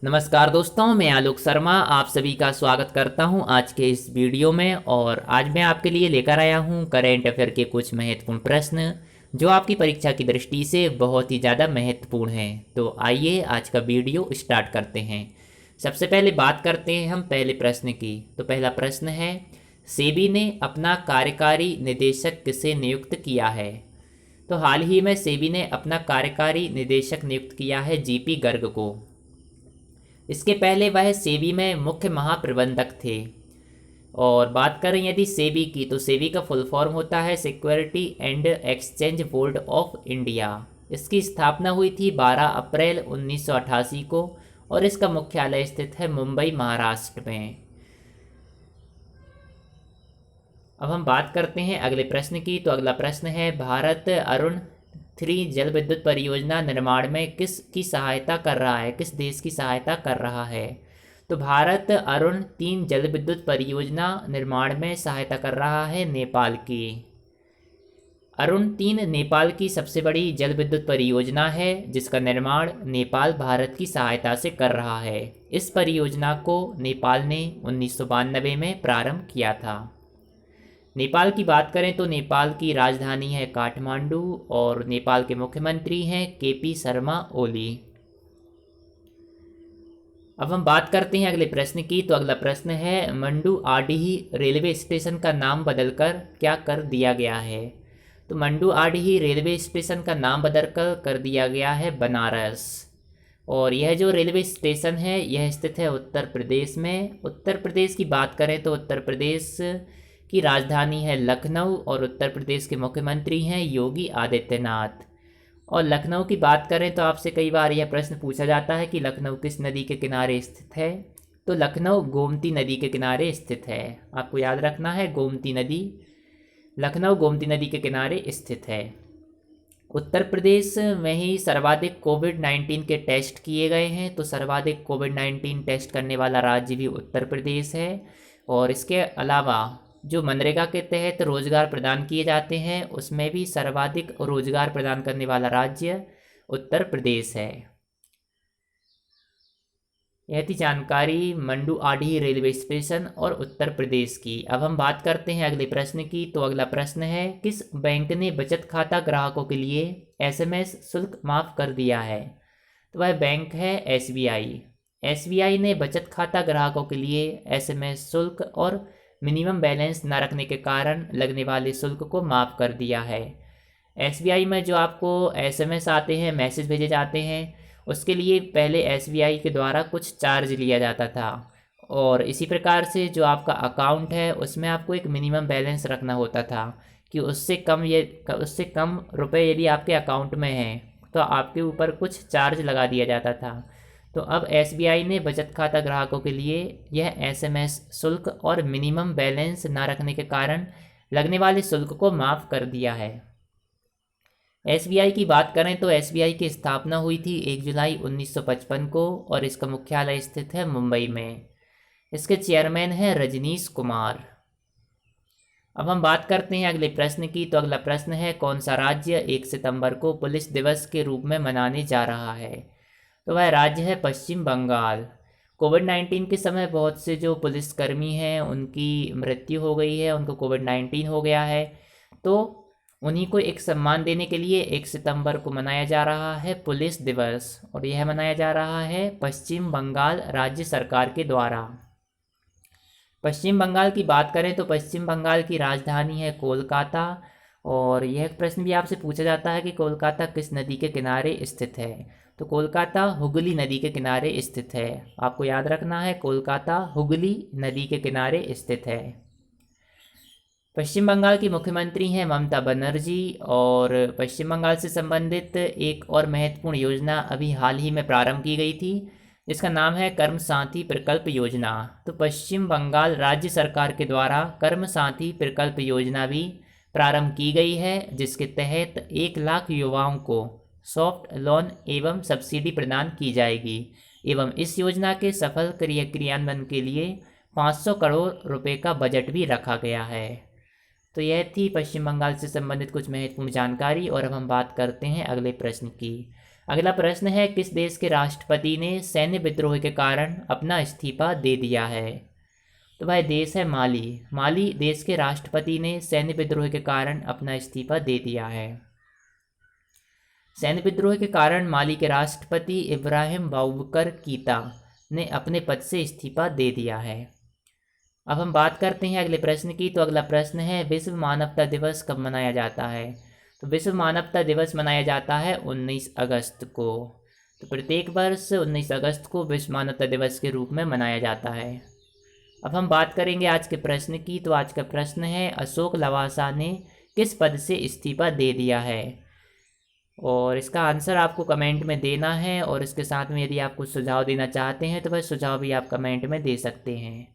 नमस्कार दोस्तों, मैं आलोक शर्मा आप सभी का स्वागत करता हूं आज के इस वीडियो में। और आज मैं आपके लिए लेकर आया हूं करेंट अफेयर के कुछ महत्वपूर्ण प्रश्न जो आपकी परीक्षा की दृष्टि से बहुत ही ज़्यादा महत्वपूर्ण हैं। तो आइए आज का वीडियो स्टार्ट करते हैं। सबसे पहले बात करते हैं हम पहले प्रश्न की। तो पहला प्रश्न है, सेबी ने अपना कार्यकारी निदेशक किसे नियुक्त किया है? तो हाल ही में सेबी ने अपना कार्यकारी निदेशक नियुक्त किया है जीपी गर्ग को। इसके पहले वह सेबी में मुख्य महाप्रबंधक थे। और बात करें यदि सेबी की, तो सेबी का फुल फॉर्म होता है security and exchange board of India. इसकी स्थापना हुई थी 12 अप्रैल 1988 को और इसका मुख्यालय स्थित है मुंबई, महाराष्ट्र में। अब हम बात करते हैं अगले प्रश्न की। तो अगला प्रश्न है, भारत अरुण 3 जल विद्युत परियोजना निर्माण में किसकी सहायता कर रहा है? किस देश की सहायता कर रहा है? तो भारत अरुण 3 जल विद्युत परियोजना निर्माण में सहायता कर रहा है नेपाल की। अरुण 3 नेपाल की सबसे बड़ी जल विद्युत परियोजना है जिसका निर्माण नेपाल भारत की सहायता से कर रहा है। इस परियोजना को नेपाल ने 1992 में प्रारंभ किया था। नेपाल की बात करें तो नेपाल की राजधानी है काठमांडू और नेपाल के मुख्यमंत्री हैं केपी शर्मा ओली। अब हम बात करते हैं अगले प्रश्न की। तो अगला प्रश्न है, मंडू आडीही रेलवे स्टेशन का नाम बदलकर क्या कर दिया गया है? तो मंडू आडीही रेलवे स्टेशन का नाम बदलकर कर दिया गया है बनारस। और यह जो रेलवे स्टेशन है यह स्थित है उत्तर प्रदेश में। उत्तर प्रदेश की बात करें तो उत्तर प्रदेश की राजधानी है लखनऊ और उत्तर प्रदेश के मुख्यमंत्री हैं योगी आदित्यनाथ। और लखनऊ की बात करें तो आपसे कई बार यह प्रश्न पूछा जाता है कि लखनऊ किस नदी के किनारे स्थित है? तो लखनऊ गोमती नदी के किनारे स्थित है। आपको याद रखना है, गोमती नदी, लखनऊ गोमती नदी के किनारे स्थित है। उत्तर प्रदेश में ही सर्वाधिक कोविड-19 के टेस्ट किए गए हैं। तो सर्वाधिक कोविड-19 टेस्ट करने वाला राज्य भी उत्तर प्रदेश है। और इसके अलावा जो मनरेगा के तहत रोजगार प्रदान किए जाते हैं उसमें भी सर्वाधिक रोजगार प्रदान करने वाला राज्य उत्तर प्रदेश है। यह थी जानकारी मंडू आडीही रेलवे स्टेशन और उत्तर प्रदेश की। अब हम बात करते हैं अगले प्रश्न की। तो अगला प्रश्न है, किस बैंक ने बचत खाता ग्राहकों के लिए एसएमएस शुल्क माफ कर दिया है? तो वह बैंक है एसबीआई। एसबीआई ने बचत खाता ग्राहकों के लिए एसएमएस शुल्क और मिनिमम बैलेंस न रखने के कारण लगने वाले शुल्क को माफ़ कर दिया है। एसबीआई में जो आपको एसएमएस आते हैं, मैसेज भेजे जाते हैं, उसके लिए पहले एसबीआई के द्वारा कुछ चार्ज लिया जाता था। और इसी प्रकार से जो आपका अकाउंट है उसमें आपको एक मिनिमम बैलेंस रखना होता था कि उससे कम रुपए यदि आपके अकाउंट में हैं तो आपके ऊपर कुछ चार्ज लगा दिया जाता था। तो अब एसबीआई ने बचत खाता ग्राहकों के लिए यह एसएमएस शुल्क और मिनिमम बैलेंस न रखने के कारण लगने वाले शुल्क को माफ़ कर दिया है। एसबीआई की बात करें तो एसबीआई की स्थापना हुई थी 1 जुलाई 1955 को और इसका मुख्यालय स्थित है मुंबई में। इसके चेयरमैन हैं रजनीश कुमार। अब हम बात करते हैं अगले प्रश्न की। तो अगला प्रश्न है, कौन सा राज्य 1 सितंबर को पुलिस दिवस के रूप में मनाने जा रहा है? तो वह राज्य है पश्चिम बंगाल। कोविड-19 के समय बहुत से जो पुलिसकर्मी हैं उनकी मृत्यु हो गई है, उनको कोविड-19 हो गया है। तो उन्हीं को एक सम्मान देने के लिए 1 सितंबर को मनाया जा रहा है पुलिस दिवस। और यह मनाया जा रहा है पश्चिम बंगाल राज्य सरकार के द्वारा। पश्चिम बंगाल की बात करें तो पश्चिम बंगाल की राजधानी है कोलकाता। और यह प्रश्न भी आपसे पूछा जाता है कि कोलकाता किस नदी के किनारे स्थित है? तो कोलकाता हुगली नदी के किनारे स्थित है। आपको याद रखना है, कोलकाता हुगली नदी के किनारे स्थित है। पश्चिम बंगाल की मुख्यमंत्री हैं ममता बनर्जी। और पश्चिम बंगाल से संबंधित एक और महत्वपूर्ण योजना अभी हाल ही में प्रारंभ की गई थी जिसका नाम है कर्म साथी प्रकल्प योजना। तो पश्चिम बंगाल राज्य सरकार के द्वारा कर्म साथी प्रकल्प योजना भी प्रारंभ की गई है जिसके तहत 1 लाख युवाओं को सॉफ्ट लोन एवं सब्सिडी प्रदान की जाएगी। एवं इस योजना के सफल क्रियान्वयन के लिए 500 करोड़ रुपए का बजट भी रखा गया है। तो यह थी पश्चिम बंगाल से संबंधित कुछ महत्वपूर्ण जानकारी। और अब हम बात करते हैं अगले प्रश्न की। अगला प्रश्न है, किस देश के राष्ट्रपति ने सैन्य विद्रोह के कारण अपना इस्तीफा दे दिया है? तो भाई देश है माली। माली देश के राष्ट्रपति ने सैन्य विद्रोह के कारण अपना इस्तीफा दे दिया है। सैन्य विद्रोह के कारण माली के राष्ट्रपति इब्राहिम बाउबकर कीता ने अपने पद से इस्तीफा दे दिया है। अब हम बात करते हैं अगले प्रश्न की। तो अगला प्रश्न है, विश्व मानवता दिवस कब मनाया जाता है? तो विश्व मानवता दिवस मनाया जाता है 19 अगस्त को। तो प्रत्येक वर्ष 19 अगस्त को विश्व मानवता दिवस के रूप में मनाया जाता है। अब हम बात करेंगे आज के प्रश्न की। तो आज का प्रश्न है, अशोक लवासा ने किस पद से इस्तीफा दे दिया है? और इसका आंसर आपको कमेंट में देना है, और इसके साथ में यदि आप कुछ सुझाव देना चाहते हैं तो वह सुझाव भी आप कमेंट में दे सकते हैं।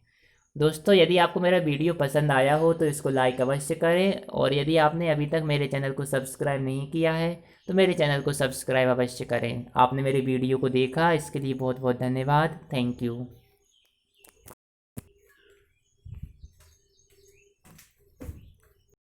दोस्तों, यदि आपको मेरा वीडियो पसंद आया हो तो इसको लाइक अवश्य करें, और यदि आपने अभी तक मेरे चैनल को सब्सक्राइब नहीं किया है तो मेरे चैनल को सब्सक्राइब अवश्य करें। आपने मेरे वीडियो को देखा, इसके लिए बहुत बहुत धन्यवाद। Thank you.